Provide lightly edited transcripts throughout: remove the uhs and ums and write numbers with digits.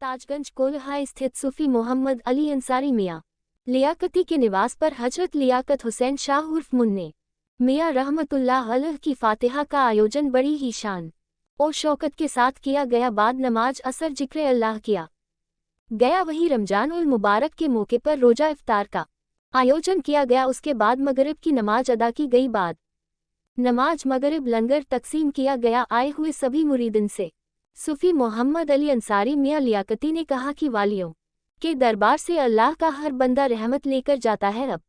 ताजगंज कोल्हा स्थित सूफी मोहम्मद अली अंसारी मियाँ लियाकती के निवास पर हजरत लियाकत हुसैन शाह उर्फ मुन्ने मियाँ रहमतुल्लाह अलैह की फातिहा का आयोजन बड़ी ही शान और शौकत के साथ किया गया। बाद नमाज असर जिक्र अल्लाह किया गया। वहीं रमजान उल मुबारक के मौके पर रोजा इफ्तार का आयोजन किया गया। उसके बाद मगरिब की नमाज अदा की गई। बाद नमाज मगरिब लंगर तकसीम किया गया। आए हुए सभी मुरीदिन से सूफी मोहम्मद अली अंसारी मियाँ लियाकती ने कहा कि वालियों के दरबार से अल्लाह का हर बंदा रहमत लेकर जाता है। अब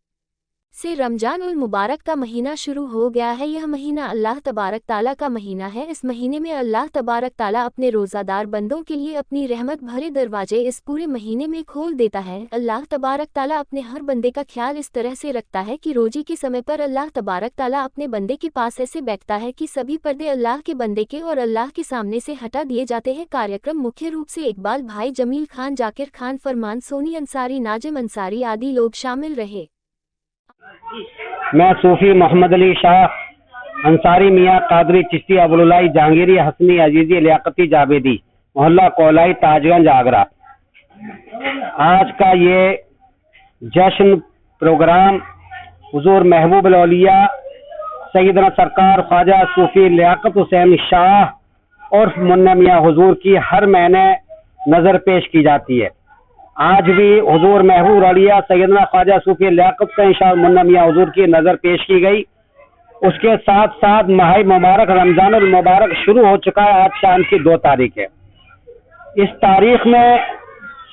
से रमजान उल मुबारक का महीना शुरू हो गया है। यह महीना अल्लाह तबारक ताला का महीना है। इस महीने में अल्लाह तबारक ताला अपने रोज़ादार बंदों के लिए अपनी रहमत भरे दरवाजे इस पूरे महीने में खोल देता है। अल्लाह तबारक ताला अपने हर बंदे का ख्याल इस तरह से रखता है कि रोज़ी के समय पर अल्लाह तबारक ताला अपने बंदे के पास ऐसे बैठता है कि सभी पर्दे अल्लाह के बंदे के और अल्लाह के सामने से हटा दिए जाते हैं। कार्यक्रम मुख्य रूप से इकबाल भाई, जमील खान, जाकिर खान, फरमान सोनी अंसारी, नाजिम अंसारी आदि लोग शामिल रहे। मैं सूफी मोहम्मद अली शाह अंसारी मियाँ कादरी चिश्ती अबुलाई जहांगीरी हसनी अजीजी लियाकती जावेदी मोहल्ला कोलाई ताजगंज आगरा। आज का ये जश्न प्रोग्राम हुजूर महबूब औलिया सैयदना सरकार ख्वाजा सूफी लियाकत हुसैन शाह और मुन्ना मियाँ हुजूर की हर महीने नज़र पेश की जाती है। आज भी हुजूर महबूब औलिया सैयदना ख्वाजा सूफी लियाकत हुसैन शाह मुन्ना मियाँ हुजूर की नज़र पेश की गई। उसके साथ साथ माह मुबारक रमजान उल मुबारक शुरू हो चुका है। आज शाम की 2 तारीख है। इस तारीख में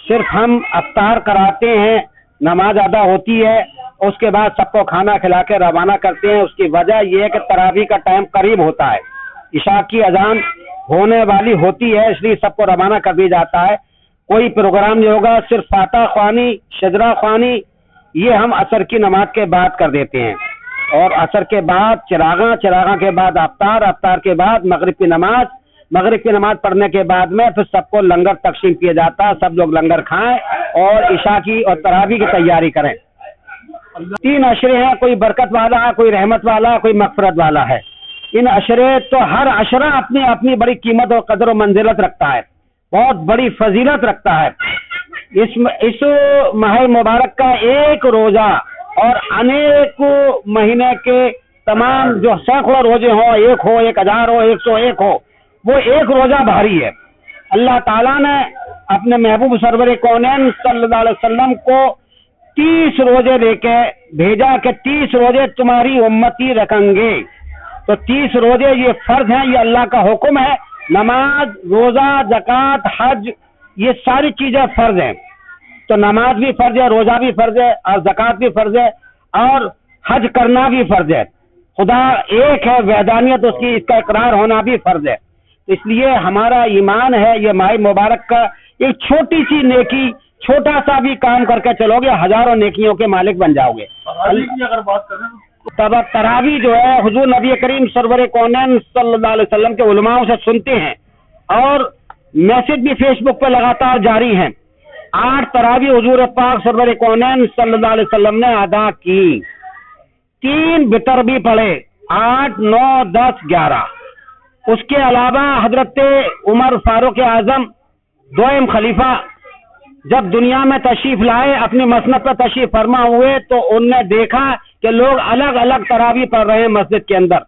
सिर्फ हम अफ्तार कराते हैं, नमाज अदा होती है, उसके बाद सबको खाना खिला के रवाना करते हैं। उसकी वजह यह है कि तरावी का टाइम करीब होता है, इशा की अजान होने वाली होती है, इसलिए सबको रवाना कर दिया जाता है। कोई प्रोग्राम नहीं होगा, सिर्फ फातह ख्वानी, शजरा ख्वानी ये हम असर की नमाज के बाद कर देते हैं। और असर के बाद चिरागा के बाद अफ्तार के बाद मगरिब की नमाज पढ़ने के बाद में फिर सबको लंगर तकसीम किया जाता है। सब लोग लंगर खाएं और इशा की और तरावी की तैयारी करें। 3 अशरे हैं, कोई बरकत वाला है, कोई रहमत वाला है, कोई मगफरत वाला है। इन अशरे तो हर अशरा अपनी अपनी बड़ी कीमत और कदर और मंजिलत रखता है, बहुत बड़ी फजीलत रखता है। इस माह मुबारक का एक रोजा और अनेक महीने के तमाम जो सैकड़ों रोजे हो, 1 हो, 1000 हो, 101 हो, वो एक रोजा भारी है। अल्लाह ताला ने अपने महबूब सरवर कौनैन सल्लल्लाहु अलैहि वसल्लम को 30 रोजे लेके भेजा कि 30 रोजे तुम्हारी उम्मती रखेंगे। तो 30 रोजे ये फर्ज हैं, ये अल्लाह का हुक्म है। नमाज, रोजा, ज़कात, हज ये सारी चीजें फर्ज हैं। तो नमाज भी फर्ज है, रोजा भी फर्ज है, और ज़कात भी फर्ज है, और हज करना भी फर्ज है। खुदा एक है, वहदानियत उसकी, इसका इकरार होना भी फर्ज है। इसलिए हमारा ईमान है, ये माह मुबारक का एक छोटी सी नेकी, छोटा सा भी काम करके चलोगे, हजारों नेकियों के मालिक बन जाओगे। अगर बात करें तब तरावी जो है हुजूर नबी करीम सरवर कौनैन सल्लल्लाहु अलैहि वसल्लम के उलमाओं से सुनते हैं और मैसेज भी फेसबुक पर लगातार जारी हैं। 8 तरावी हुजूर पाक सरवर कौनैन सल्लल्लाहु अलैहि वसल्लम ने अदा की। 3 बितर भी पढ़े, 8, 9, 10, 11। उसके अलावा हजरत उमर फारूक आजम 2म खलीफा जब दुनिया में तशरीफ लाए, अपनी मसनद पर तशरीफ फरमा हुए, तो उनने देखा कि लोग अलग अलग तरावी पढ़ रहे हैं मस्जिद के अंदर।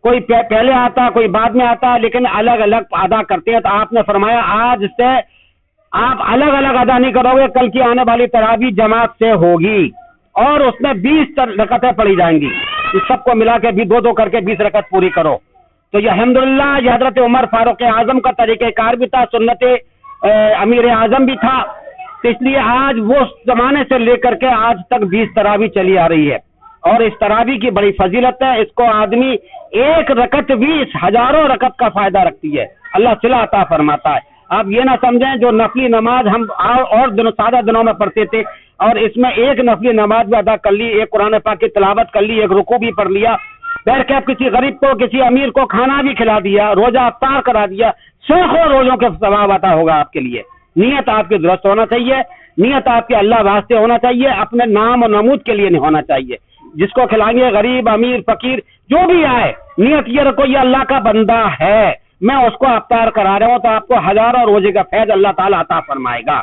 कोई पहले आता, कोई बाद में आता, लेकिन अलग अलग अदा करते हैं। तो आपने फरमाया आज से आप अलग अलग अदा नहीं करोगे, कल की आने वाली तरावी जमात से होगी और उसमें 20 रकतें पढ़ी जाएंगी। इस सबको मिला के भी 2-2 करके 20 रकत पूरी करो। तो ये अल्हम्दुलिल्लाह ये हजरत उमर फारूक आजम का तरीक़ेकार भी था, सुन्नत अमीर आजम भी था। तो इसलिए आज वो जमाने से लेकर के आज तक 20 तरावी चली आ रही है और इस तरावी की बड़ी फजीलत है। इसको आदमी 1 रकत भी हजारों रकत का फायदा रखती है। अल्लाह सिला अता फरमाता है। आप ये ना समझें जो नफली नमाज हम और दिनों सादा दिनों में पढ़ते थे और इसमें 1 नफली नमाज भी अदा कर ली, 1 कुरान पाक की तिलावत कर ली, 1 रुकू भी पढ़ लिया, बैठ के आप किसी गरीब को, किसी अमीर को खाना भी खिला दिया, रोजा अफ्तार करा दिया, सैकड़ों रोजों के सवाब अता होगा आपके लिए। नियत आपकी दुरुस्त होना चाहिए, नियत आपके अल्लाह वास्ते होना चाहिए, अपने नाम और नमूद के लिए नहीं होना चाहिए। जिसको खिलाएंगे गरीब, अमीर, फकीर जो भी आए, नियत ये रखो ये अल्लाह का बंदा है, میں اس کو افطار کرا رہا ہوں تو آپ کو ہزاروں روزے کا فیض اللہ تعالیٰ عطا فرمائے گا.